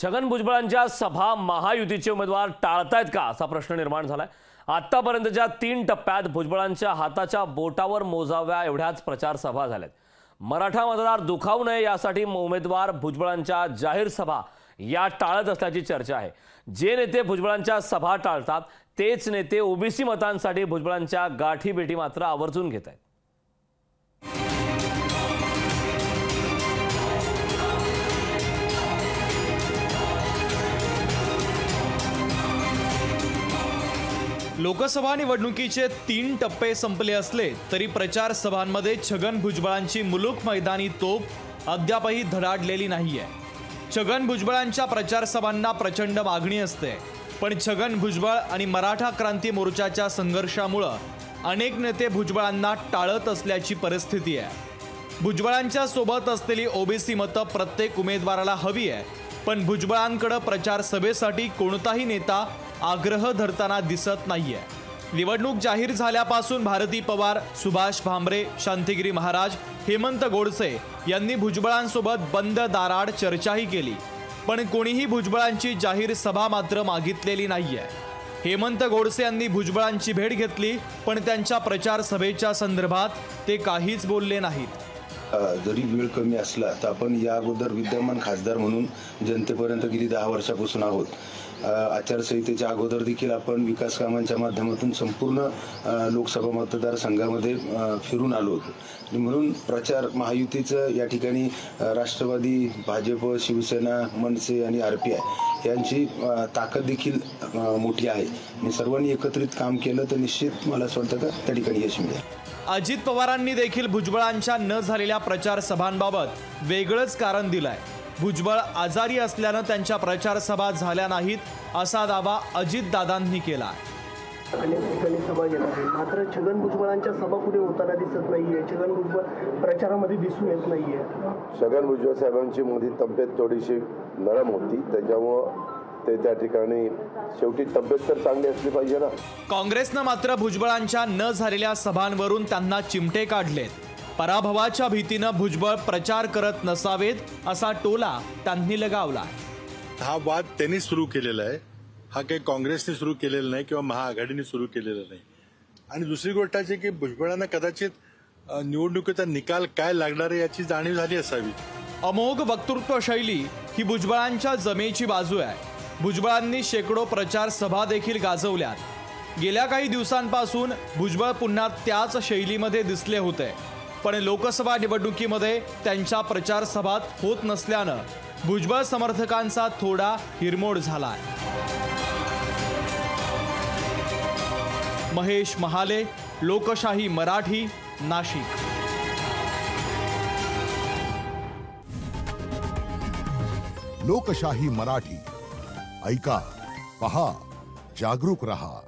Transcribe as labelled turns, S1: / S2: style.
S1: छगन भुजबळांच्या सभा महायुतीचे उमेदवार टाळतायत का असा प्रश्न निर्माण झालाय। आतापर्यंतच्या 3 टप्प्यात भुजबळांच्या हाताच्या बोटावर मोजाव्या एवढ्याच प्रचार सभा झाल्यात। मराठा मतदार दुखावू नये यासाठी उमेदवार भुजबळांच्या जाहीर सभा या टाळत असल्याची चर्चा आहे। जे नेते भुजबळांच्या सभा टाळतात तेच नेते ओबीसी मतांसाठी भुजबळांच्या गाठीभेटी मात्र आवर्जून घेत आहेत।
S2: लोकसभा निवडणुकीचे 3 टप्पे संपले असले तरी प्रचार सभांमध्ये छगन भुजबळांची मुलूक मैदानी तोफ अद्यापही धडाडलेली नाहीये। छगन भुजबळांच्या प्रचार सभांना प्रचंड मागणी असते, पण छगन भुजबळ आणि मराठा क्रांती मोर्चाच्या संघर्षामुळे अनेक नेते भुजबळांना टाळत असल्याची परिस्थिती आहे। भुजबळांच्या सोबत असलेली ओबीसी मतं प्रत्येक उमेदवाराला हवी आहे, पण भुजबळांकडे प्रचार सभेसाठी कोणताही नेता आग्रह धरताना दिसत नाहीये। निवडणूक जाहीर झाल्यापासून भारती पवार, सुभाष भामरे, शांतिगिरी महाराज, हेमंत गोडसे यांनी भुजबळांसोबत बंद दाराआड चर्चाही केली, पण कोणीही भुजबळांची जाहीर सभा मात्र मागितलेली नाहीये। हेमंत गोडसे यांनी भुजबळांची भेट घेतली, पण त्यांच्या प्रचार सभेच्या संदर्भात ते काहीच बोलले नाहीत।
S3: जरी वेळ कमी असला तर आपण या अगोदर विद्यमान खासदार म्हणून जनतेपर्यंत गेली 10 वर्षापासून आहोत। आचारसंहितेच्या अगोदर देखील आपण विकास कामांच्या माध्यमातून संपूर्ण लोकसभा मतदारसंघामध्ये फिरून आलो होतो। म्हणून प्रचार महायुतीचं या ठिकाणी राष्ट्रवादी, भाजप, शिवसेना, मनसे आणि आरपीआय यांची ताकद देखील मोठी आहे आणि सर्वांनी एकत्रित काम केलं तर निश्चित मला असं वाटतं का त्या ठिकाणी यश मिळेल।
S2: अजित पवारांनी देखील भुजबळांच्या न झालेल्या प्रचार सभांबाबत वेगळंच कारण दिलंय। भुजबळ आजारी असल्यानं त्यांच्या प्रचार सभा झाल्या नाहीत असा दावा अजितदादांनी केला।
S4: अनेक ठिकाणी सभा घेतात, मात्र छगन भुजबळांच्या सभा कुठे होताना दिसत नाहीये। छगन भुजबळ प्रचारामध्ये दिसून येत नाहीये।
S5: छगन भुजबळ साहेबांची मध्ये तब्येत थोडीशी नरम होती, त्याच्यामुळे ते त्या ठिकाणी शेवटी तब्येत तर चांगली असली पाहिजे ना।
S2: काँग्रेसनं मात्र भुजबळांच्या न झालेल्या सभांवरून त्यांना चिमटे काढलेत। पराभवाच्या भीतीनं भुजबळ प्रचार करत नसावेत असा टोला त्यांनी लगावला।
S6: हा वाद त्यांनी सुरू केलेला आहे, हा काही काँग्रेसने सुरू केलेला नाही किंवा महाआघाडीने सुरू केलेला नाही। आणि दुसरी गोष्ट आहे की भुजबळांना कदाचित निवडणुकीचा निकाल काय लागणार आहे याची जाणीव झाली असावी।
S2: अमोघ वक्तृत्व शैली ही भुजबळांच्या जमेची बाजू आहे। भुजबळांनी शेकडो प्रचार सभा देखील गाजवल्यात। गेल्या काही दिवसांपासून भुजबळ पुन्हा त्याच शैलीमध्ये दिसले होते, पण लोकसभा निवडणुकीमध्ये त्यांच्या प्रचार सभात होत नसल्यानं भुजबळ समर्थकांचा थोडा हिरमोड झालाय। महेश महाले, लोकशाही मराठी, नाशिक।
S7: लोकशाही मराठी ऐका, पहा, जागरूक रहा।